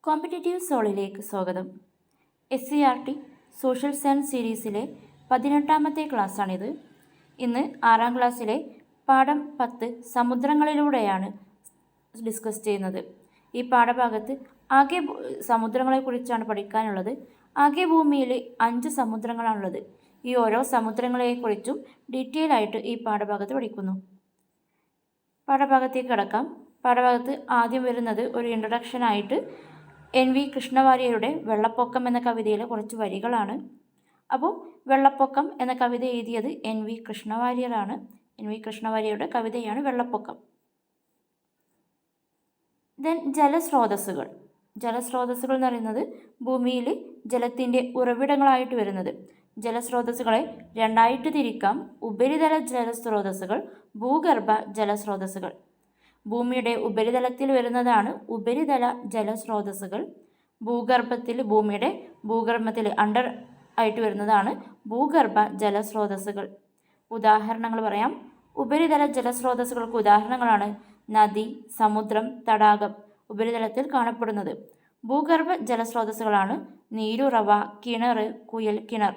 Competitive സോളിലേക്ക് സ്വാഗതം. SCERT social science സീരീസിലെ 18ാമത്തെ ക്ലാസ്സാണിത്. ഇന്ന് 6ാം ക്ലാസ്സിലെ പാഠം 10 സമുദ്രങ്ങളിലൂടെയാണ് ഡിസ്കസ് ചെയ്യുന്നത്. ഈ പാഠഭാഗത്ത് ആകെ സമുദ്രങ്ങളെക്കുറിച്ചാണ് പഠിക്കാനുള്ളത്. ആകെ ഭൂമിയിൽ 5 സമുദ്രങ്ങളാണുള്ളത്. ഈ ഓരോ സമുദ്രങ്ങളെക്കുറിച്ചും ഡീറ്റെയിൽ ആയിട്ട് ഈ പാഠഭാഗത്ത് പഠിക്കുന്നു. പാഠഭാഗത്തേക്ക് കടക്കാം. പാഠഭാഗത്ത് ആദ്യം വരുന്നത് ഒരു ഇൻട്രൊഡക്ഷനായിട്ട് NV കൃഷ്ണവാര്യരുടെ വെള്ളപ്പൊക്കം എന്ന കവിതയിലെ കുറച്ച് വരികളാണ്. അപ്പോൾ വെള്ളപ്പൊക്കം എന്ന കവിത എഴുതിയത് NV കൃഷ്ണവാര്യരാണ്. NV കൃഷ്ണവാര്യരുടെ കവിതയാണ് വെള്ളപ്പൊക്കം. ദെൻ ജലസ്രോതസ്സുകൾ. ജലസ്രോതസ്സുകൾ എന്ന് പറയുന്നത് ഭൂമിയിൽ ജലത്തിൻ്റെ ഉറവിടങ്ങളായിട്ട് വരുന്നത്. ജലസ്രോതസ്സുകളെ രണ്ടായിട്ട് തിരിക്കാം: ഉപരിതല ജലസ്രോതസ്സുകൾ, ഭൂഗർഭ ജലസ്രോതസ്സുകൾ. ഭൂമിയുടെ ഉപരിതലത്തിൽ വരുന്നതാണ് ഉപരിതല ജലസ്രോതസ്സുകൾ. ഭൂമിയുടെ ഭൂഗർഭത്തിൽ അണ്ടർ ആയിട്ട് വരുന്നതാണ് ഭൂഗർഭ ജലസ്രോതസ്സുകൾ. ഉദാഹരണങ്ങൾ പറയാം. ഉപരിതല ജലസ്രോതസ്സുകൾക്ക് ഉദാഹരണങ്ങളാണ് നദി, സമുദ്രം, തടാകം ഉപരിതലത്തിൽ കാണപ്പെടുന്നത്. ഭൂഗർഭ ജലസ്രോതസ്സുകളാണ് നീരുറവ, കിണർ, കുയൽ കിണർ.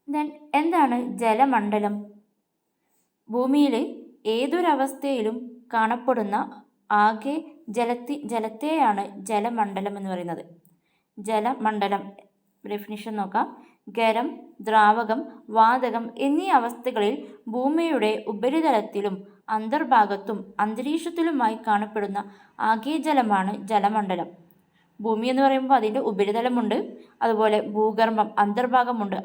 ദെൻ എന്താണ് ജലമണ്ഡലം? ഭൂമിയിൽ ഏതൊരവസ്ഥയിലും കാണപ്പെടുന്ന ആകെ ജലത്തെയാണ് ജലമണ്ഡലം എന്ന് പറയുന്നത്. ജലമണ്ഡലം ഡെഫിനിഷൻ നോക്കാം. ഖരം, ദ്രാവകം, വാതകം എന്നീ അവസ്ഥകളിൽ ഭൂമിയുടെ ഉപരിതലത്തിലും അന്തർഭാഗത്തും അന്തരീക്ഷത്തിലുമായി കാണപ്പെടുന്ന ആകെ ജലമാണ് ജലമണ്ഡലം. ഭൂമി എന്ന് പറയുമ്പോൾ അതിൻ്റെ ഉപരിതലമുണ്ട്, അതുപോലെ ഭൂഗർഭം, അന്തർഭാഗമുണ്ട്,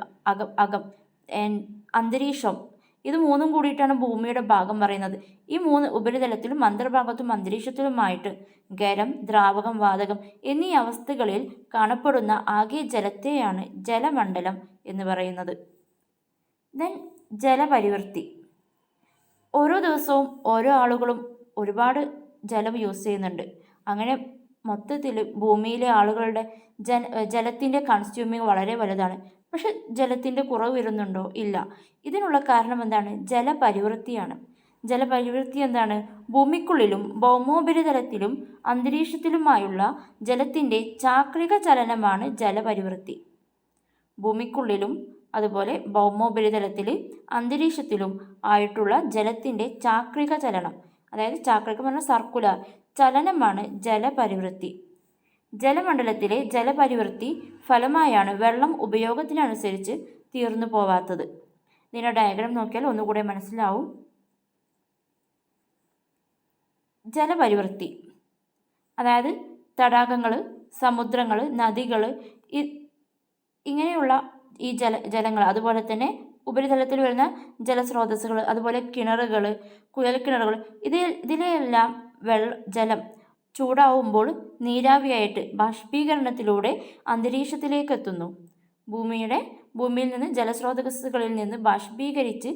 അന്തരീക്ഷം. ഇത് മൂന്നും കൂടിയിട്ടാണ് ഭൂമിയുടെ ഭാഗം പറയുന്നത്. ഈ മൂന്ന് ഉപരിതലത്തിലും അന്തർഭാഗത്തും അന്തരീക്ഷത്തിലുമായിട്ട് ഖരം, ദ്രാവകം, വാതകം എന്നീ അവസ്ഥകളിൽ കാണപ്പെടുന്ന ആകെ ജലത്തെയാണ് ജലമണ്ഡലം എന്ന് പറയുന്നത്. ദെൻ ജലപരിവൃത്തി. ഓരോ ദിവസവും ഓരോ ആളുകളും ഒരുപാട് ജലം യൂസ് ചെയ്യുന്നുണ്ട്. അങ്ങനെ മൊത്തത്തിൽ ഭൂമിയിലെ ആളുകളുടെ ജലത്തിൻ്റെ കൺസ്യൂമിങ് വളരെ വലുതാണ്. പക്ഷെ ജലത്തിൻ്റെ കുറവ് വരുന്നുണ്ടോ? ഇല്ല. ഇതിനുള്ള കാരണം എന്താണ്? ജലപരിവൃത്തിയാണ്. ജലപരിവൃത്തി എന്താണ്? ഭൂമിക്കുള്ളിലും ഭൗമോപരിതലത്തിലും അന്തരീക്ഷത്തിലുമായുള്ള ജലത്തിൻ്റെ ചാക്രിക ചലനമാണ് ജലപരിവൃത്തി. ഭൂമിക്കുള്ളിലും അതുപോലെ ഭൗമോപരിതലത്തിൽ അന്തരീക്ഷത്തിലും ആയിട്ടുള്ള ജലത്തിൻ്റെ ചാക്രിക ചലനം, അതായത് ചാക്രികം പറഞ്ഞാൽ സർക്കുലർ ചലനമാണ് ജലപരിവൃത്തി. ജലമണ്ഡലത്തിലെ ജലപരിവൃത്തി ഫലമായാണ് വെള്ളം ഉപയോഗത്തിനനുസരിച്ച് തീർന്നു പോവാത്തത്. ഇതിൻ്റെ ഡയഗ്രാം നോക്കിയാൽ ഒന്നുകൂടെ മനസ്സിലാവും. ജലപരിവൃത്തി അതായത് തടാകങ്ങൾ, സമുദ്രങ്ങൾ, നദികൾ, ഇങ്ങനെയുള്ള ഈ ജലങ്ങൾ, അതുപോലെ തന്നെ ഉപരിതലത്തിൽ വരുന്ന ജലസ്രോതസ്സുകൾ, അതുപോലെ കിണറുകൾ, കുഴൽക്കിണറുകൾ, ഇതിലെല്ലാം ജലം ചൂടാവുമ്പോൾ നീരാവിയായിട്ട് ബാഷ്പീകരണത്തിലൂടെ അന്തരീക്ഷത്തിലേക്ക് എത്തുന്നു. ഭൂമിയിൽ നിന്ന് ജലസ്രോതസ്സുകളിൽ നിന്ന് ബാഷ്പീകരിച്ച്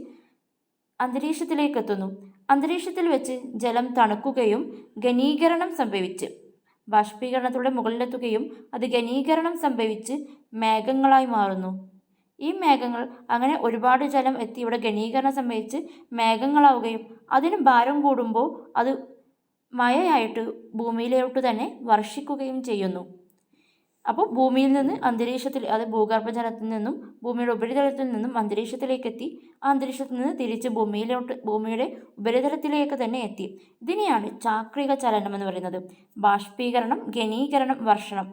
അന്തരീക്ഷത്തിലേക്ക് എത്തുന്നു. അന്തരീക്ഷത്തിൽ വെച്ച് ജലം തണുക്കുകയും ഘനീകരണം സംഭവിച്ച് ബാഷ്പീകരണത്തിലൂടെ മുകളിലെത്തുകയും അത് ഘനീകരണം സംഭവിച്ച് മേഘങ്ങളായി മാറുന്നു. ഈ മേഘങ്ങൾ അങ്ങനെ ഒരുപാട് ജലം എത്തി ഇവിടെ ഘനീകരണം സംഭവിച്ച് മേഘങ്ങളാവുകയും അതിന് ഭാരം കൂടുമ്പോൾ അത് മഴയായിട്ട് ഭൂമിയിലോട്ട് തന്നെ വർഷിക്കുകയും ചെയ്യുന്നു. അപ്പോൾ ഭൂമിയിൽ നിന്ന് അന്തരീക്ഷത്തിൽ, അത് ഭൂഗർഭജലത്തിൽ നിന്നും ഭൂമിയുടെ ഉപരിതലത്തിൽ നിന്നും അന്തരീക്ഷത്തിലേക്ക് എത്തി, ആ അന്തരീക്ഷത്തിൽ നിന്ന് തിരിച്ച് ഭൂമിയുടെ ഉപരിതലത്തിലേക്ക് തന്നെ എത്തി. ഇതിനെയാണ് ചാക്രിക ചലനം എന്ന് പറയുന്നത്. ബാഷ്പീകരണം, ഘനീകരണം, വർഷണം,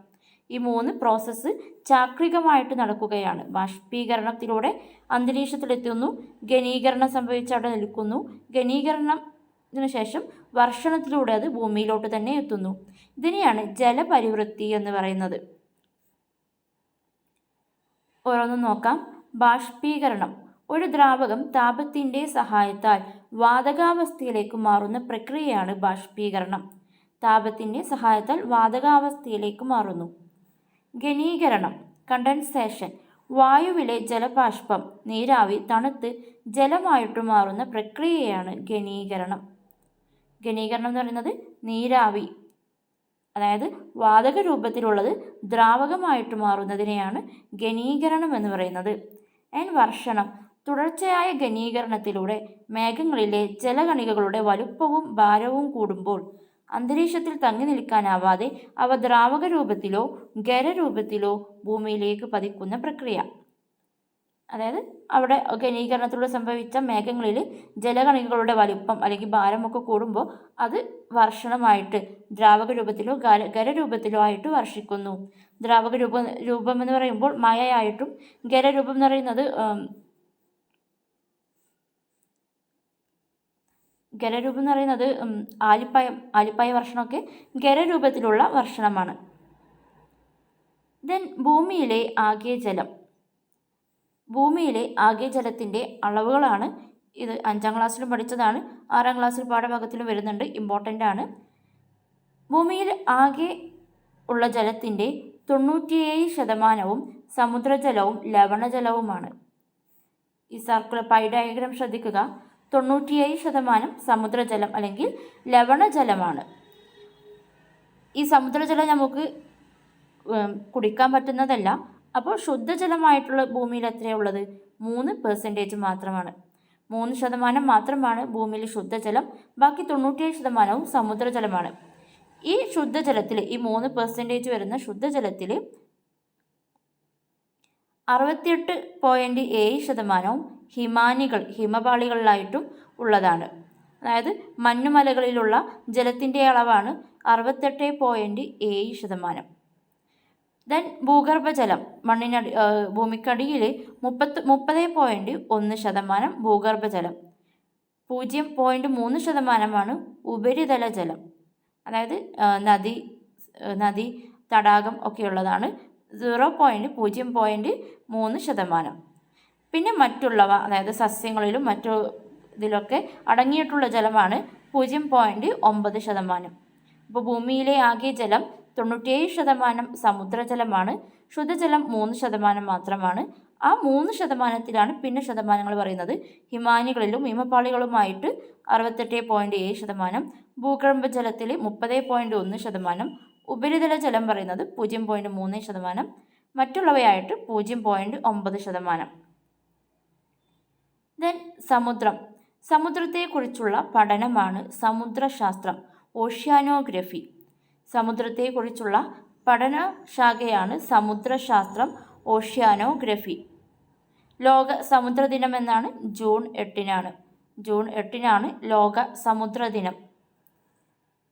ഈ 3 പ്രോസസ്സ് ചാക്രികമായിട്ട് നടക്കുകയാണ്. ബാഷ്പീകരണത്തിലൂടെ അന്തരീക്ഷത്തിലെത്തുന്നു, ഘനീകരണം സംഭവിച്ച് അവിടെ നിൽക്കുന്നു, ഘനീകരണത്തിന് ശേഷം വർഷണത്തിലൂടെ അത് ഭൂമിയിലോട്ട് തന്നെ എത്തുന്നു. ഇതിനെയാണ് ജലപരിവൃത്തി എന്ന് പറയുന്നത്. ഓരോന്നും നോക്കാം. ബാഷ്പീകരണം. ഒരു ദ്രാവകം താപത്തിൻ്റെ സഹായത്താൽ വാതകാവസ്ഥയിലേക്ക് മാറുന്ന പ്രക്രിയയാണ് ബാഷ്പീകരണം. താപത്തിൻ്റെ സഹായത്താൽ വാതകാവസ്ഥയിലേക്ക് മാറുന്നു. ഘനീകരണം, കണ്ടൻസേഷൻ. വായുവിലെ ജലബാഷ്പം, നീരാവി തണുത്ത് ജലമായിട്ട് മാറുന്ന പ്രക്രിയയാണ് ഘനീകരണം. ഘനീകരണം എന്ന് പറയുന്നത് നീരാവി, അതായത് വാതക രൂപത്തിലുള്ളത് ദ്രാവകമായിട്ട് മാറുന്നതിനെയാണ് ഘനീകരണം എന്ന് പറയുന്നത്. വർഷണം. തുടർച്ചയായ ഘനീകരണത്തിലൂടെ മേഘങ്ങളിലെ ജലകണികകളുടെ വലുപ്പവും ഭാരവും കൂടുമ്പോൾ അന്തരീക്ഷത്തിൽ തങ്ങി നിൽക്കാനാവാതെ അവ ദ്രാവക രൂപത്തിലോ ഖരരൂപത്തിലോ ഭൂമിയിലേക്ക് പതിക്കുന്ന പ്രക്രിയ. അതായത് അവിടെ ഘനീകരണത്തിലൂടെ സംഭവിച്ച മേഘങ്ങളിൽ ജലകണികകളുടെ വലിപ്പം അല്ലെങ്കിൽ ഭാരമൊക്കെ കൂടുമ്പോൾ അത് വർഷണമായിട്ട് ദ്രാവക രൂപത്തിലോ ഖരരൂപത്തിലോ ആയിട്ട് വർഷിക്കുന്നു. ദ്രാവക രൂപം എന്ന് പറയുമ്പോൾ മഴയായിട്ടും, ഖരരൂപം എന്ന് പറയുന്നത് ആലിപ്പായ വർഷണമൊക്കെ ഖരരൂപത്തിലുള്ള വർഷണമാണ്. ദെൻ ഭൂമിയിലെ ആകെ ജലത്തിൻ്റെ അളവുകളാണ് ഇത്. 5ാം ക്ലാസ്സിലും പഠിച്ചതാണ്, 6ാം ക്ലാസ്സിൽ പാഠഭാഗത്തിലും വരുന്നുണ്ട്, ഇമ്പോർട്ടൻ്റ് ആണ്. ഭൂമിയിൽ ആകെ ഉള്ള ജലത്തിൻ്റെ 97% സമുദ്രജലവും ലവണജലവുമാണ്. ഈ സർക്കുലർ പൈ ഡയഗ്രാം ശ്രദ്ധിക്കുക. 97% സമുദ്രജലം അല്ലെങ്കിൽ ലവണജലമാണ്. ഈ സമുദ്രജലം നമുക്ക് കുടിക്കാൻ പറ്റുന്നതല്ല. അപ്പോൾ ശുദ്ധജലമായിട്ടുള്ള ഭൂമിയിൽ എത്രയുള്ളത്? 3% മാത്രമാണ്. 3% മാത്രമാണ് ഭൂമിയിൽ ശുദ്ധജലം. ബാക്കി 97% സമുദ്രജലമാണ്. ഈ ശുദ്ധജലത്തിൽ, ഈ 3% വരുന്ന ശുദ്ധജലത്തിൽ 68.7% ഹിമപാളികളിലായിട്ടും ഉള്ളതാണ്. അതായത് മഞ്ഞുമലകളിലുള്ള ജലത്തിൻ്റെ അളവാണ് 68.7%. ദെൻ ഭൂഗർഭജലം, ഭൂമിക്കടിയിൽ 30.1% ഭൂഗർഭജലം. 0.3% ഉപരിതല ജലം. അതായത് നദി, തടാകം ഒക്കെയുള്ളതാണ്. 0.3%. പിന്നെ മറ്റുള്ളവ, അതായത് സസ്യങ്ങളിലും മറ്റു ഇതിലൊക്കെ അടങ്ങിയിട്ടുള്ള ജലമാണ് 0.9%. അപ്പോൾ ഭൂമിയിലെ ആകെ ജലം 97% സമുദ്രജലമാണ്. ശുദ്ധജലം 3% മാത്രമാണ്. ആ 3%ത്തിലാണ് പിന്നെ ശതമാനങ്ങൾ പറയുന്നത്. ഹിമാനികളിലും ഹിമപാളികളുമായിട്ട് 68.7%, ഭൂഗർഭജലത്തിൽ 30.1%, ഉപരിതല ജലം പറയുന്നത് 0.3%, മറ്റുള്ളവയായിട്ട് 0.9%. ദെൻ സമുദ്രത്തെക്കുറിച്ചുള്ള പഠനമാണ് സമുദ്രശാസ്ത്രം, ഓഷ്യാനോഗ്രഫി. സമുദ്രത്തെക്കുറിച്ചുള്ള പഠനശാഖയാണ് സമുദ്രശാസ്ത്രം, ഓഷ്യാനോഗ്രഫി. ലോക സമുദ്രദിനം എന്നാണ് ജൂൺ 8-നാണ് ലോക സമുദ്രദിനം.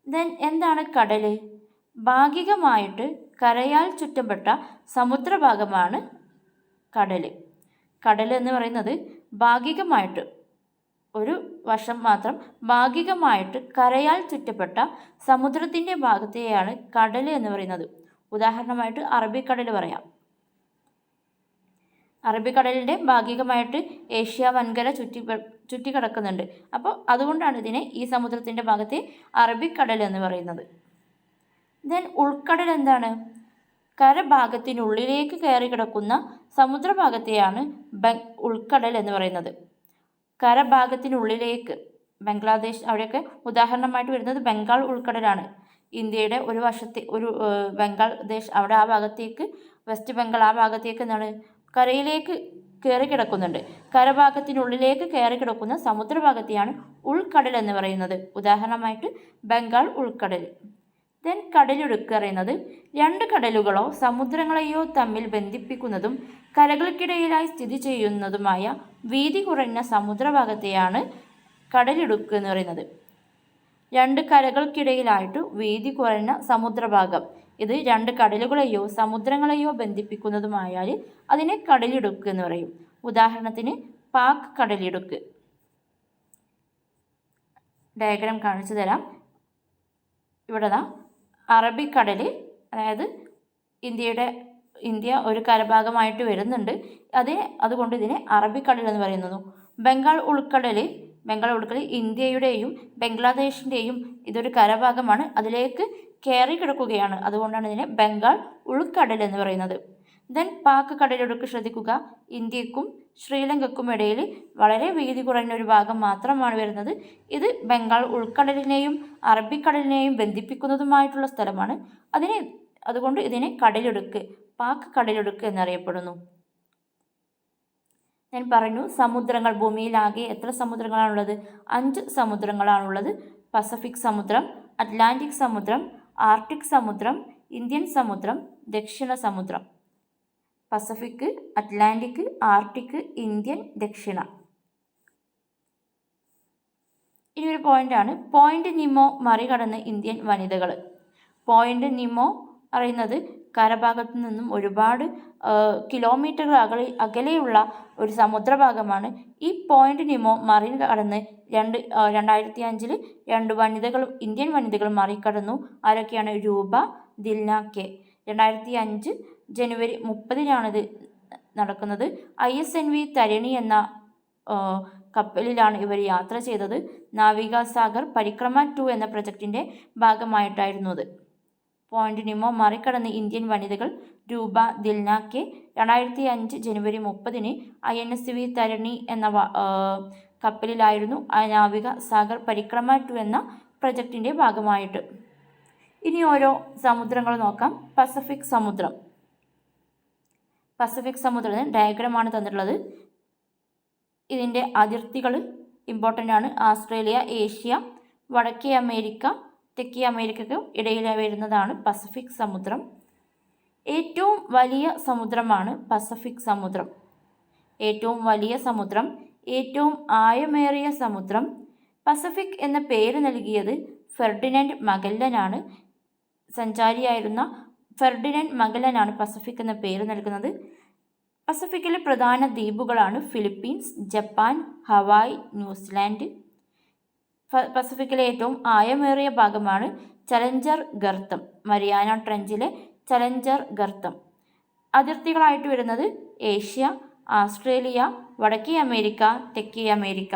ദെൻ എന്താണ് കടൽ? ഭാഗികമായിട്ട് കരയാൽ ചുറ്റപ്പെട്ട സമുദ്രഭാഗമാണ് കടൽ. കടൽ എന്ന് പറയുന്നത് ഭാഗികമായിട്ട്, ഒരു വശം മാത്രം ഭാഗികമായിട്ട് കരയാൽ ചുറ്റപ്പെട്ട സമുദ്രത്തിൻ്റെ ഭാഗത്തെയാണ് കടൽ എന്ന് പറയുന്നത്. ഉദാഹരണമായിട്ട് അറബിക്കടൽ പറയാം. അറബിക്കടലിൻ്റെ ഭാഗികമായിട്ട് ഏഷ്യ വൻകര ചുറ്റിക്കിടക്കുന്നുണ്ട്. അപ്പോൾ അതുകൊണ്ടാണ് ഈ സമുദ്രത്തിൻ്റെ ഭാഗത്തെ അറബിക്കടൽ എന്ന് പറയുന്നത്. ദെൻ ഉൾക്കടൽ എന്താണ്? കരഭാഗത്തിനുള്ളിലേക്ക് കയറി കിടക്കുന്ന സമുദ്രഭാഗത്തെയാണ് ഉൾക്കടൽ എന്ന് പറയുന്നത്. കരഭാഗത്തിനുള്ളിലേക്ക്, ബംഗ്ലാദേശ് അവിടെയൊക്കെ ഉദാഹരണമായിട്ട് വരുന്നത് ബംഗാൾ ഉൾക്കടലാണ്. ഇന്ത്യയുടെ ഒരു വശത്തെ ബംഗ്ലാദേശ് അവിടെ ആ ഭാഗത്തേക്ക്, വെസ്റ്റ് ബംഗാൾ ആ ഭാഗത്തേക്ക് എന്താണ് കരയിലേക്ക് കയറി കിടക്കുന്നുണ്ട്. കരഭാഗത്തിനുള്ളിലേക്ക് കയറി കിടക്കുന്ന സമുദ്രഭാഗത്തെയാണ് ഉൾക്കടൽ എന്ന് പറയുന്നത്. ഉദാഹരണമായിട്ട് ബംഗാൾ ഉൾക്കടൽ. ദെൻ കടലിടുക്ക് പറയുന്നത് 2 കടലുകളോ സമുദ്രങ്ങളെയോ തമ്മിൽ ബന്ധിപ്പിക്കുന്നതും കരകൾക്കിടയിലായി സ്ഥിതി ചെയ്യുന്നതുമായ വീതി കുറഞ്ഞ സമുദ്രഭാഗത്തെയാണ് കടലിടുക്ക് എന്ന് പറയുന്നത്. 2 കരകൾക്കിടയിലായിട്ട് വീതി കുറഞ്ഞ സമുദ്രഭാഗം, ഇത് 2 കടലുകളെയോ സമുദ്രങ്ങളെയോ ബന്ധിപ്പിക്കുന്നതുമായാൽ അതിനെ കടലിടുക്ക് എന്ന് പറയും. ഉദാഹരണത്തിന് പാക് കടലിടുക്ക്. ഡയഗ്രാം കാണിച്ചു തരാം. ഇവിടെ അറബിക്കടൽ, അതായത് ഇന്ത്യ ഒരു കരഭാഗമായിട്ട് വരുന്നുണ്ട്. അതുകൊണ്ട് ഇതിനെ അറബിക്കടൽ എന്ന് പറയുന്നു. ബംഗാൾ ഉൾക്കടൽ ഇന്ത്യയുടെയും ബംഗ്ലാദേശിൻ്റെയും ഇതൊരു കരഭാഗമാണ്, അതിലേക്ക് കയറി കിടക്കുകയാണ്. അതുകൊണ്ടാണ് ഇതിനെ ബംഗാൾ ഉൾക്കടൽ എന്ന് പറയുന്നത്. ദെൻ പാക് കടലിടുക്ക് ശ്രദ്ധിക്കുക. ഇന്ത്യക്കും ശ്രീലങ്കയ്ക്കും ഇടയിൽ വളരെ വീതി കുറഞ്ഞൊരു ഭാഗം മാത്രമാണ് വരുന്നത്. ഇത് ബംഗാൾ ഉൾക്കടലിനെയും അറബിക്കടലിനെയും ബന്ധിപ്പിക്കുന്നതുമായിട്ടുള്ള സ്ഥലമാണ്. അതുകൊണ്ട് ഇതിനെ കടലിടുക്ക്, പാക് കടലിടുക്ക് എന്നറിയപ്പെടുന്നു. ഞാൻ പറഞ്ഞു സമുദ്രങ്ങൾ, ഭൂമിയിലാകെ എത്ര സമുദ്രങ്ങളാണുള്ളത്? 5 സമുദ്രങ്ങളാണുള്ളത്. പസഫിക് സമുദ്രം, അറ്റ്ലാന്റിക് സമുദ്രം, ആർട്ടിക് സമുദ്രം, ഇന്ത്യൻ സമുദ്രം, ദക്ഷിണ സമുദ്രം. പസഫിക്, അറ്റ്ലാന്റിക്, ആർട്ടിക്, ഇന്ത്യൻ, ദക്ഷിണ. ഇനി ഒരു പോയിന്റാണ്, പോയിന്റ് നിമോ മറികടന്ന് ഇന്ത്യൻ വനിതകൾ. പോയിന്റ് നിമോ അറിയുന്നത് കരഭാഗത്തു നിന്നും ഒരുപാട് കിലോമീറ്ററുകൾ അകലെയുള്ള ഒരു സമുദ്രഭാഗമാണ്. ഈ പോയിന്റ് നിമോ മറികടന്ന് 2005 2 വനിതകളും, ഇന്ത്യൻ വനിതകളും മറികടന്നു. ആരൊക്കെയാണ്? രൂപ, ദിൽന കെ. 2005 ജനുവരി 30 നടക്കുന്നത്. ISNV തരിണി എന്ന കപ്പലിലാണ് ഇവർ യാത്ര ചെയ്തത്. നാവിക സാഗർ പരിക്രമ 2 എന്ന പ്രൊജക്റ്റിൻ്റെ ഭാഗമായിട്ടായിരുന്നു അത്. പോയിന്റ് നിമോ മറികടന്ന് ഇന്ത്യൻ വനിതകൾ. രൂപ, ദിൽന കെ. 2005 ജനുവരി 30 INSV തരിണി എന്ന കപ്പലിലായിരുന്നു നാവിക സാഗർ പരിക്രമ 2 എന്ന പ്രൊജക്റ്റിൻ്റെ ഭാഗമായിട്ട്. ഇനി ഓരോ സമുദ്രങ്ങൾ നോക്കാം. പസഫിക് സമുദ്രം. പസഫിക് സമുദ്രത്തിന് ഡയഗ്രമാണ് തന്നിട്ടുള്ളത്. ഇതിൻ്റെ അതിർത്തികൾ ഇമ്പോർട്ടൻ്റ് ആണ്. ആസ്ട്രേലിയ, ഏഷ്യ, വടക്കേ അമേരിക്ക, തെക്കേ അമേരിക്കയ്ക്ക് ഇടയിൽ വരുന്നതാണ് പസഫിക് സമുദ്രം. ഏറ്റവും വലിയ സമുദ്രമാണ് പസഫിക് സമുദ്രം. ഏറ്റവും വലിയ സമുദ്രം, ഏറ്റവും ആഴമേറിയ സമുദ്രം. പസഫിക് എന്ന പേര് നൽകിയത് ഫെർഡിനൻഡ് മഗല്ലനാണ്. സഞ്ചാരിയായിരുന്ന ഫെർഡിനൻഡ് മഗല്ലനാണ് പസഫിക് എന്ന പേര് നൽകുന്നത്. പസഫിക്കിലെ പ്രധാന ദ്വീപുകളാണ് ഫിലിപ്പീൻസ്, ജപ്പാൻ, ഹവായ്, ന്യൂസിലാൻഡ്. പസഫിക്കിലെ ഏറ്റവും ആഴമേറിയ ഭാഗമാണ് ചലഞ്ചർ ഗർത്തം, മരിയാന ട്രെഞ്ചിലെ ചലഞ്ചർ ഗർത്തം. അതിർത്തികളായിട്ട് വരുന്നത് ഏഷ്യ, ആസ്ട്രേലിയ, വടക്കേ അമേരിക്ക, തെക്കേ അമേരിക്ക.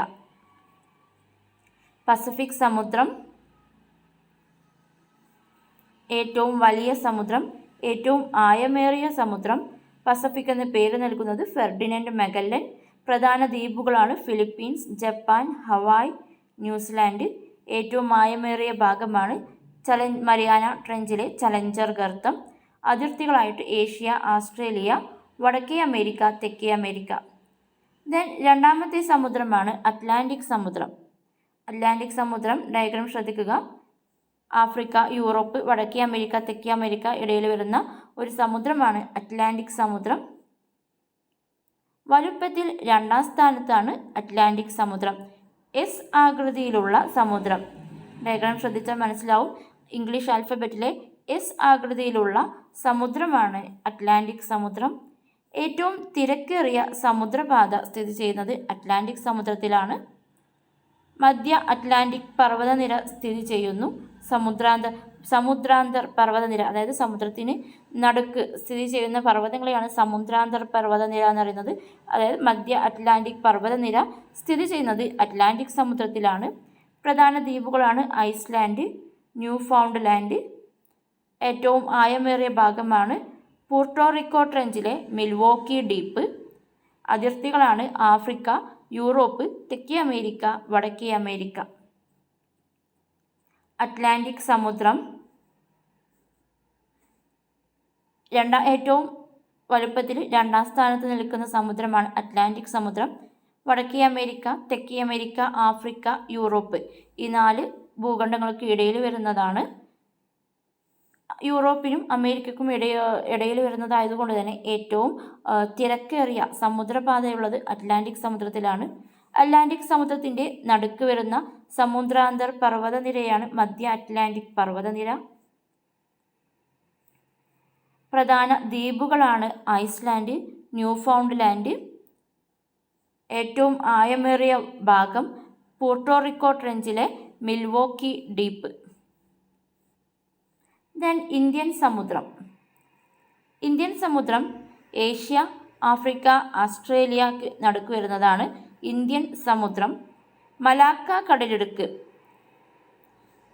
പസഫിക് സമുദ്രം, ഏറ്റവും വലിയ സമുദ്രം, ഏറ്റവും ആഴമേറിയ സമുദ്രം. പസഫിക് എന്ന പേര് നൽകുന്നത് ഫെർഡിനൻഡ് മഗല്ലൻ. പ്രധാന ദ്വീപുകളാണ് ഫിലിപ്പീൻസ്, ജപ്പാൻ, ഹവായ്, ന്യൂസിലാൻഡ്. ഏറ്റവും ആഴമേറിയ ഭാഗമാണ് മരിയാന ട്രെഞ്ചിലെ ചലഞ്ചർ ഗർത്തം. അതിർത്തികളായിട്ട് ഏഷ്യ, ആസ്ട്രേലിയ, വടക്കേ അമേരിക്ക, തെക്കേ അമേരിക്ക. ദെൻ രണ്ടാമത്തെ സമുദ്രമാണ് അറ്റ്ലാന്റിക് സമുദ്രം. അറ്റ്ലാന്റിക് സമുദ്രം ഡയഗ്രാം ശ്രദ്ധിക്കുക. ആഫ്രിക്ക, യൂറോപ്പ്, വടക്കേ അമേരിക്ക, തെക്കേ അമേരിക്ക ഇടയിൽ വരുന്ന ഒരു സമുദ്രമാണ് അറ്റ്ലാന്റിക് സമുദ്രം. വലുപ്പത്തിൽ 2ാം സ്ഥാനത്താണ് അറ്റ്ലാന്റിക് സമുദ്രം. എസ് ആകൃതിയിലുള്ള സമുദ്രം. ഡയഗ്രാം ശ്രദ്ധിച്ചാൽ മനസ്സിലാവും. ഇംഗ്ലീഷ് ആൽഫബറ്റിലെ എസ് ആകൃതിയിലുള്ള സമുദ്രമാണ് അറ്റ്ലാന്റിക് സമുദ്രം. ഏറ്റവും തിരക്കേറിയ സമുദ്രപാത സ്ഥിതി ചെയ്യുന്നത് അറ്റ്ലാന്റിക് സമുദ്രത്തിലാണ്. മധ്യ അറ്റ്ലാന്റിക് പർവ്വതനിര സ്ഥിതി ചെയ്യുന്നു. സമുദ്രാന്തർ പർവ്വതനിര, അതായത് സമുദ്രത്തിന് നടുക്ക് സ്ഥിതി ചെയ്യുന്ന പർവ്വതങ്ങളെയാണ് സമുദ്രാന്തർ പർവ്വതനിര എന്ന് പറയുന്നത്. അതായത് മധ്യ അറ്റ്ലാന്റിക് പർവ്വതനിര സ്ഥിതി ചെയ്യുന്നത് അറ്റ്ലാന്റിക് സമുദ്രത്തിലാണ്. പ്രധാന ദ്വീപുകളാണ് ഐസ്ലാൻഡ്, ന്യൂഫൗണ്ട്ലാൻഡ്. ഏറ്റവും ആഴമേറിയ ഭാഗമാണ് പൂർട്ടോറിക്കോ ട്രെഞ്ചിലെ മിൽവോക്കി ഡീപ്പ്. അതിർത്തികളാണ് ആഫ്രിക്ക, യൂറോപ്പ്, തെക്കേ അമേരിക്ക, വടക്കേ അമേരിക്ക. അറ്റ്ലാന്റിക് സമുദ്രം ഏറ്റവും വലുപ്പത്തിൽ 2ാം സ്ഥാനത്ത് നിൽക്കുന്ന സമുദ്രമാണ് അറ്റ്ലാന്റിക് സമുദ്രം. വടക്കേ അമേരിക്ക, തെക്കേ അമേരിക്ക, ആഫ്രിക്ക, യൂറോപ്പ് ഈ 4 ഭൂഖണ്ഡങ്ങൾക്ക് ഇടയിൽ വരുന്നതാണ്. യൂറോപ്പിനും അമേരിക്കയ്ക്കും ഇടയിൽ വരുന്നതായതുകൊണ്ട് തന്നെ ഏറ്റവും തിരക്കേറിയ സമുദ്രപാതയുള്ളത് അറ്റ്ലാന്റിക് സമുദ്രത്തിലാണ്. അറ്റ്ലാന്റിക് സമുദ്രത്തിൻ്റെ നടുക്ക് വരുന്ന സമുദ്രാന്തർ പർവ്വതനിരയാണ് മധ്യ അറ്റ്ലാന്റിക് പർവ്വതനിര. പ്രധാന ദ്വീപുകളാണ് ഐസ്ലാൻഡ്, ന്യൂഫൗണ്ട്ലാൻഡ്. ഏറ്റവും ആഴമേറിയ ഭാഗം പൂർട്ടോറിക്കോ ട്രെഞ്ചിലെ മിൽവോക്കി ഡീപ്പ്. ദെൻ ഇന്ത്യൻ സമുദ്രം. ഇന്ത്യൻ സമുദ്രം ഏഷ്യ, ആഫ്രിക്ക, ആസ്ട്രേലിയക്ക് നടുക്ക് വരുന്നതാണ് ഇന്ത്യൻ സമുദ്രം. മലാക്ക കടലിടുക്ക്,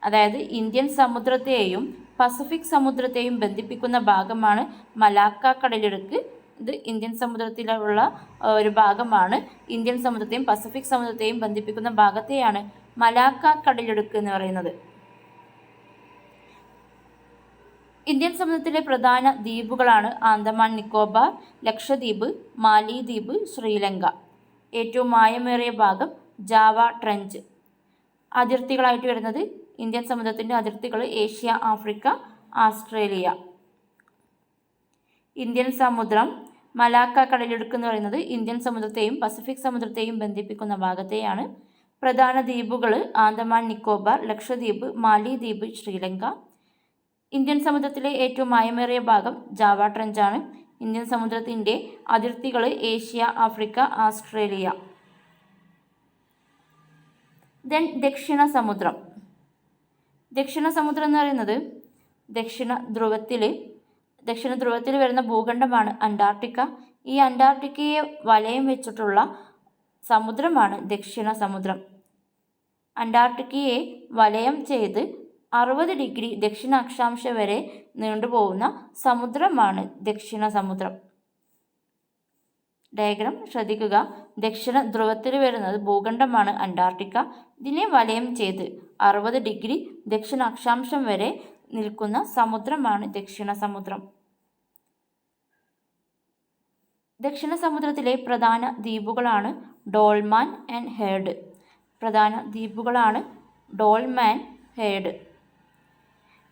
അതായത് ഇന്ത്യൻ സമുദ്രത്തെയും പസഫിക് സമുദ്രത്തെയും ബന്ധിപ്പിക്കുന്ന ഭാഗമാണ് മലാക്ക കടലിടുക്ക്. ഇത് ഇന്ത്യൻ സമുദ്രത്തിലുള്ള ഒരു ഭാഗമാണ്. ഇന്ത്യൻ സമുദ്രത്തെയും പസഫിക് സമുദ്രത്തെയും ബന്ധിപ്പിക്കുന്ന ഭാഗത്തെയാണ് മലാക്ക കടലിടുക്ക് എന്ന് പറയുന്നത്. ഇന്ത്യൻ സമുദ്രത്തിലെ പ്രധാന ദ്വീപുകളാണ് ആൻഡമാൻ നിക്കോബാർ, ലക്ഷദ്വീപ്, മാലിദ്വീപ്, ശ്രീലങ്ക. ഏറ്റവും ആയമേറിയ ഭാഗം ജാവ ട്രെഞ്ച്. അതിർത്തികളായിട്ട് വരുന്നത് ഇന്ത്യൻ സമുദ്രത്തിൻ്റെ അതിർത്തികൾ ഏഷ്യ, ആഫ്രിക്ക, ആസ്ട്രേലിയ. ഇന്ത്യൻ സമുദ്രം മലാക്ക കടലിടുക്ക് എന്ന് പറയുന്നത് ഇന്ത്യൻ സമുദ്രത്തെയും പസഫിക് സമുദ്രത്തെയും ബന്ധിപ്പിക്കുന്ന ഭാഗത്തെയാണ്. പ്രധാന ദ്വീപുകൾ ആൻഡമാൻ നിക്കോബാർ, ലക്ഷദ്വീപ്, മാലിദ്വീപ്, ശ്രീലങ്ക. ഇന്ത്യൻ സമുദ്രത്തിലെ ഏറ്റവും ആയമേറിയ ഭാഗം ജാവ ട്രെഞ്ചാണ്. ഇന്ത്യൻ സമുദ്രത്തിൻ്റെ അതിർത്തികൾ ഏഷ്യ, ആഫ്രിക്ക, ആസ്ട്രേലിയ. ദെൻ ദക്ഷിണ സമുദ്രം. ദക്ഷിണ സമുദ്രം എന്ന് പറയുന്നത് ദക്ഷിണ ധ്രുവത്തിൽ വരുന്ന ഭൂഖണ്ഡമാണ് അന്റാർട്ടിക്ക. ഈ അന്റാർട്ടിക്കയെ വലയം വെച്ചിട്ടുള്ള സമുദ്രമാണ് ദക്ഷിണ സമുദ്രം. അന്റാർട്ടിക്കയെ വലയം ചെയ്ത് 60 ഡിഗ്രി ദക്ഷിണ അക്ഷാംശം വരെ നീണ്ടുപോകുന്ന സമുദ്രമാണ് ദക്ഷിണ സമുദ്രം. ഡയഗ്രാം ശ്രദ്ധിക്കുക. ദക്ഷിണ ധ്രുവത്തിൽ വരുന്നത് ഭൂഖണ്ഡമാണ് അന്റാർട്ടിക്ക. ഇതിനെ വലയം ചെയ്ത് 60 ഡിഗ്രി ദക്ഷിണ അക്ഷാംശം വരെ നിൽക്കുന്ന സമുദ്രമാണ് ദക്ഷിണ സമുദ്രം. ദക്ഷിണ സമുദ്രത്തിലെ പ്രധാന ദ്വീപുകളാണ് ഡോൾമാൻ ആൻഡ് ഹേഡ്. പ്രധാന ദ്വീപുകളാണ് ഡോൾമാൻ, ഹേഡ്.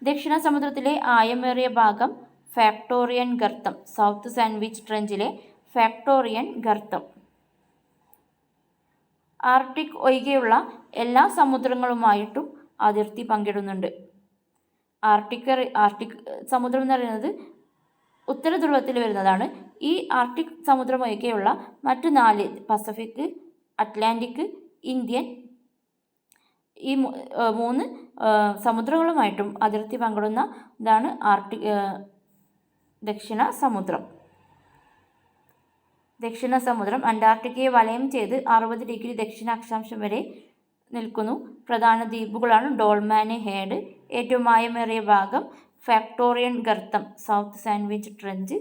ദക്ഷിണ സമുദ്രത്തിലെ ആയമേറിയ ഭാഗം ഫാക്ടോറിയൻ ഗർത്തം, സൗത്ത് സാൻഡ്വിച്ച് ട്രെഞ്ചിലെ ഫാക്ടോറിയൻ ഗർത്തം. ആർട്ടിക് ഒഴികെയുള്ള എല്ലാ സമുദ്രങ്ങളുമായിട്ടും അതിർത്തി പങ്കിടുന്നുണ്ട്. ആർട്ടിക് സമുദ്രം എന്ന് പറയുന്നത് ഉത്തര ധ്രുവത്തിൽ വരുന്നതാണ്. ഈ ആർട്ടിക് സമുദ്രം ഒഴികെയുള്ള മറ്റു 4 പസഫിക്, അറ്റ്ലാന്റിക്, ഇന്ത്യൻ, ഈ 3 സമുദ്രങ്ങളുമായിട്ടും അതിർത്തി പങ്കിടുന്ന ഇതാണ് ദക്ഷിണ സമുദ്രം. ദക്ഷിണ സമുദ്രം അന്റാർട്ടിക്കയെ വലയം ചെയ്ത് 60 ഡിഗ്രി ദക്ഷിണ അക്ഷാംശം വരെ നിൽക്കുന്നു. പ്രധാന ദ്വീപുകളാണ് ഡോൾമാൻ, ഹേഡ്. ഏറ്റവും ആയമേറിയ ഭാഗം ഫാക്ടോറിയൻ ഗർത്തം, സൗത്ത് സാൻഡ്വിച്ച് ട്രെഞ്ച്.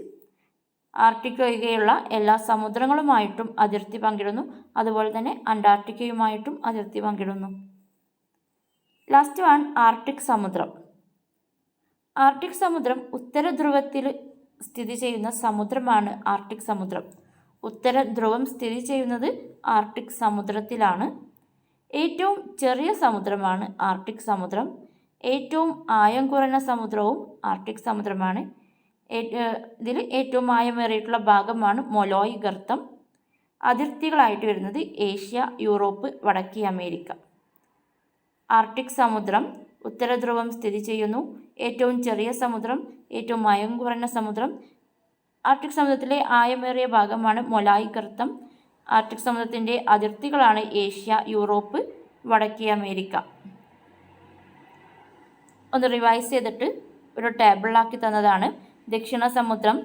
ആർട്ടിക് ഒഴികെയുള്ള എല്ലാ സമുദ്രങ്ങളുമായിട്ടും അതിർത്തി പങ്കിടുന്നു. അതുപോലെ തന്നെ അന്റാർട്ടിക്കയുമായിട്ടും അതിർത്തി പങ്കിടുന്നു. ലാസ്റ്റ് വൺ ആർട്ടിക് സമുദ്രം. ആർട്ടിക് സമുദ്രം ഉത്തര ധ്രുവത്തിൽ സ്ഥിതി ചെയ്യുന്ന സമുദ്രമാണ് ആർട്ടിക് സമുദ്രം. ഉത്തര ധ്രുവം സ്ഥിതി ചെയ്യുന്നത് ആർട്ടിക് സമുദ്രത്തിലാണ്. ഏറ്റവും ചെറിയ സമുദ്രമാണ് ആർട്ടിക് സമുദ്രം. ഏറ്റവും ആയം കുറഞ്ഞ സമുദ്രവും ആർട്ടിക് സമുദ്രമാണ്. ഇതിൽ ഏറ്റവും ആയമേറിയിട്ടുള്ള ഭാഗമാണ് മൊലോയ് ഗർത്തം. അതിർത്തികളായിട്ട് വരുന്നത് ഏഷ്യ, യൂറോപ്പ്, വടക്കേ അമേരിക്ക. ആർട്ടിക് സമുദ്രം ഉത്തര ധ്രുവം സ്ഥിതി ചെയ്യുന്നു. ഏറ്റവും ചെറിയ സമുദ്രം, ഏറ്റവും ആയം കുറഞ്ഞ സമുദ്രം. ആർട്ടിക് സമുദ്രത്തിലെ ആയമേറിയ ഭാഗമാണ് മൊലോയ് ഗർത്തം. ആർട്ടിക് സമുദ്രത്തിൻ്റെ അതിർത്തികളാണ് ഏഷ്യ, യൂറോപ്പ്, വടക്കേ അമേരിക്ക. ഒന്ന് റിവൈസ് ചെയ്തിട്ട് ഒരു ടേബിളാക്കി തന്നതാണ്. ദക്ഷിണ സമുദ്രം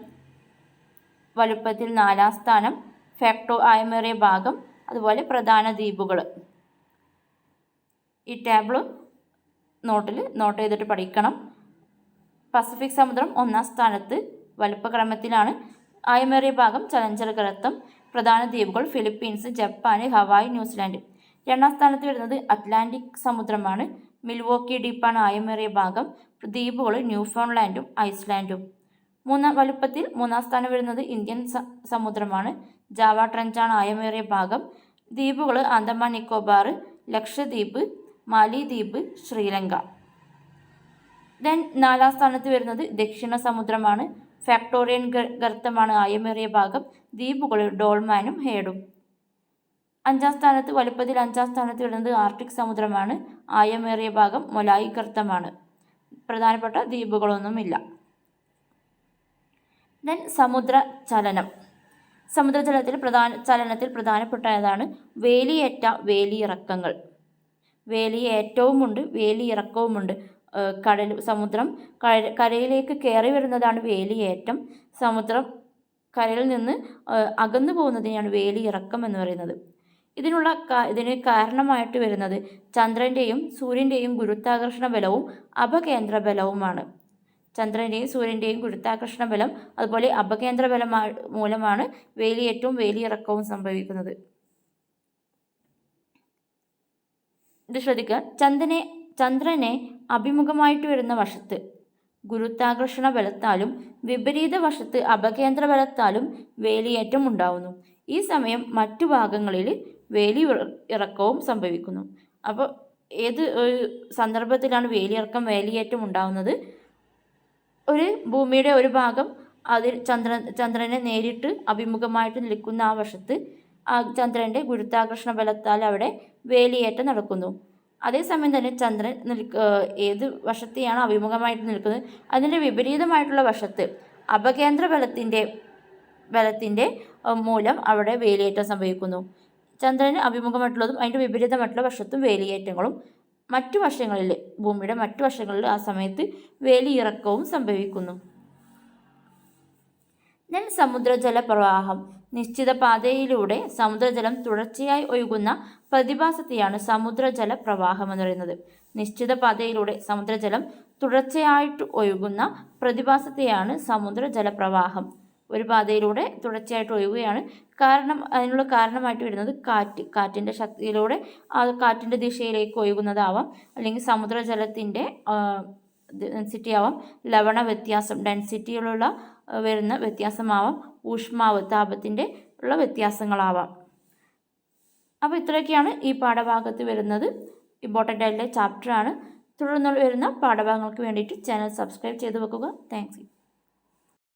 വലുപ്പത്തിൽ 4-ാം സ്ഥാനം, ആയമേറിയ ഭാഗം, അതുപോലെ പ്രധാന ദ്വീപുകൾ. ഈ ടേബിൾ നോട്ട് ചെയ്തിട്ട് പഠിക്കണം. പസഫിക് സമുദ്രം 1-ാം സ്ഥാനത്ത് വലുപ്പക്രമത്തിലാണ്. ആയമേറിയ ഭാഗം ചലഞ്ചർ ഗർത്തം. പ്രധാന ദ്വീപുകൾ ഫിലിപ്പീൻസ്, ജപ്പാൻ, ഹവായ്, ന്യൂസിലാൻഡ്. 2-ാം സ്ഥാനത്ത് വരുന്നത് അറ്റ്ലാന്റിക് സമുദ്രമാണ്. മിൽവോക്കി ദ്വീപാണ് ആയമേറിയ ഭാഗം. ദ്വീപുകൾ ന്യൂഫൗണ്ട്ലാൻഡും ഐസ്ലാൻഡും. വലുപ്പത്തിൽ 3-ാം സ്ഥാനം വരുന്നത് ഇന്ത്യൻ സമുദ്രമാണ്. ജാവ ട്രെഞ്ചാണ് ആയമേറിയ ഭാഗം. ദ്വീപുകൾ ആൻഡമാൻ നിക്കോബാർ, ലക്ഷദ്വീപ്, മാലിദ്വീപ്, ശ്രീലങ്ക. ദെൻ 4-ാം സ്ഥാനത്ത് വരുന്നത് ദക്ഷിണ സമുദ്രമാണ്. ഫാക്ടോറിയൻ ഗർത്തമാണ് ആയമേറിയ ഭാഗം. ദ്വീപുകൾ ഡോൾമാനും, ഹേഡും. 5-ാം സ്ഥാനത്ത് വലുപ്പത്തിൽ 5-ാം സ്ഥാനത്ത് വരുന്നത് ആർട്ടിക് സമുദ്രമാണ്. ആയമേറിയ ഭാഗം മൊലോയ് ഗർത്തമാണ്. പ്രധാനപ്പെട്ട ദ്വീപുകളൊന്നുമില്ല. ദെൻ സമുദ്രചലനം. ചലനത്തിൽ പ്രധാനപ്പെട്ടതാണ് വേലിയേറ്റ, വേലിയിറക്കങ്ങൾ. വേലിയേറ്റവുമുണ്ട്, വേലിയിറക്കവുമുണ്ട്. സമുദ്രം കരയിലേക്ക് കയറി വരുന്നതാണ് വേലിയേറ്റം. സമുദ്രം കരയിൽ നിന്ന് അകന്നു പോകുന്നതിനെയാണ് വേലിയിറക്കം എന്ന് പറയുന്നത്. ഇതിന് കാരണമായിട്ട് വരുന്നത് ചന്ദ്രൻ്റെയും സൂര്യൻ്റെയും ഗുരുത്വാകർഷണ ബലവും അപകേന്ദ്ര ബലവുമാണ്. ചന്ദ്രൻ്റെയും സൂര്യൻ്റെയും ഗുരുത്വാകർഷണ ബലം, അതുപോലെ അപകേന്ദ്ര ബലം മൂലമാണ് വേലിയേറ്റവും വേലിയിറക്കവും സംഭവിക്കുന്നത്. ഇത് ശ്രദ്ധിക്കുക. ചന്ദ്രനെ അഭിമുഖമായിട്ട് വരുന്ന വശത്ത് ഗുരുത്വാകർഷണ ബലത്താലും വിപരീത വശത്ത് അപകേന്ദ്ര ബലത്താലും വേലിയേറ്റം ഉണ്ടാവുന്നു. ഈ സമയം മറ്റു ഭാഗങ്ങളിൽ വേലി ഇറക്കവും സംഭവിക്കുന്നു. അപ്പോൾ ഏത് ഒരു സന്ദർഭത്തിലാണ് വേലിയിറക്കം വേലിയേറ്റം ഉണ്ടാകുന്നത്? ഒരു ഭൂമിയുടെ ഒരു ഭാഗം അതിൽ ചന്ദ്രനെ നേരിട്ട് അഭിമുഖമായിട്ട് നിൽക്കുന്ന ആ വശത്ത് ചന്ദ്രൻ്റെ ഗുരുത്വാകർഷണ ബലത്താൽ അവിടെ വേലിയേറ്റം നടക്കുന്നു. അതേസമയം തന്നെ ചന്ദ്രൻ ഏത് വശത്തെയാണ് അഭിമുഖമായിട്ട് നിൽക്കുന്നത് അതിൻ്റെ വിപരീതമായിട്ടുള്ള വശത്ത് അപകേന്ദ്ര ബലത്തിൻ്റെ മൂലം അവിടെ വേലിയേറ്റം സംഭവിക്കുന്നു. ചന്ദ്രന് അഭിമുഖമായിട്ടുള്ളതും അതിൻ്റെ വിപരീതമായിട്ടുള്ള വശത്തും വേലിയേറ്റങ്ങളും മറ്റു വശങ്ങളിൽ ഭൂമിയുടെ മറ്റു വശങ്ങളിൽ ആ സമയത്ത് വേലിയിറക്കവും സംഭവിക്കുന്നു. സമുദ്രജല പ്രവാഹം. നിശ്ചിത പാതയിലൂടെ സമുദ്രജലം തുടർച്ചയായി ഒഴുകുന്ന പ്രതിഭാസത്തെയാണ് സമുദ്രജല പ്രവാഹം എന്ന് പറയുന്നത്. നിശ്ചിത പാതയിലൂടെ സമുദ്രജലം തുടർച്ചയായിട്ട് ഒഴുകുന്ന പ്രതിഭാസത്തെയാണ് സമുദ്രജല പ്രവാഹം. ഒരു പാതയിലൂടെ തുടർച്ചയായിട്ട് ഒഴുകുകയാണ്. അതിനുള്ള കാരണമായിട്ട് വരുന്നത് കാറ്റിൻ്റെ ശക്തിയിലൂടെ ആ കാറ്റിൻ്റെ ദിശയിലേക്ക് ഒഴുകുന്നതാവാം, അല്ലെങ്കിൽ സമുദ്രജലത്തിൻ്റെ ഡെൻസിറ്റി ആവാം, ലവണ വ്യത്യാസം ഡെൻസിറ്റിയിലുള്ള വരുന്ന വ്യത്യാസമാവാം, ഊഷ്മാവ് താപത്തിൻ്റെ ഉള്ള വ്യത്യാസങ്ങളാവാം. അപ്പോൾ ഇത്രയൊക്കെയാണ് ഈ പാഠഭാഗത്ത് വരുന്നത്. ഇമ്പോർട്ടൻ്റ് ആയിട്ടുള്ള ചാപ്റ്ററാണ്. തുടർന്ന് വരുന്ന പാഠഭാഗങ്ങൾക്ക് വേണ്ടിയിട്ട് ചാനൽ സബ്സ്ക്രൈബ് ചെയ്ത് വെക്കുക. താങ്ക്സ്.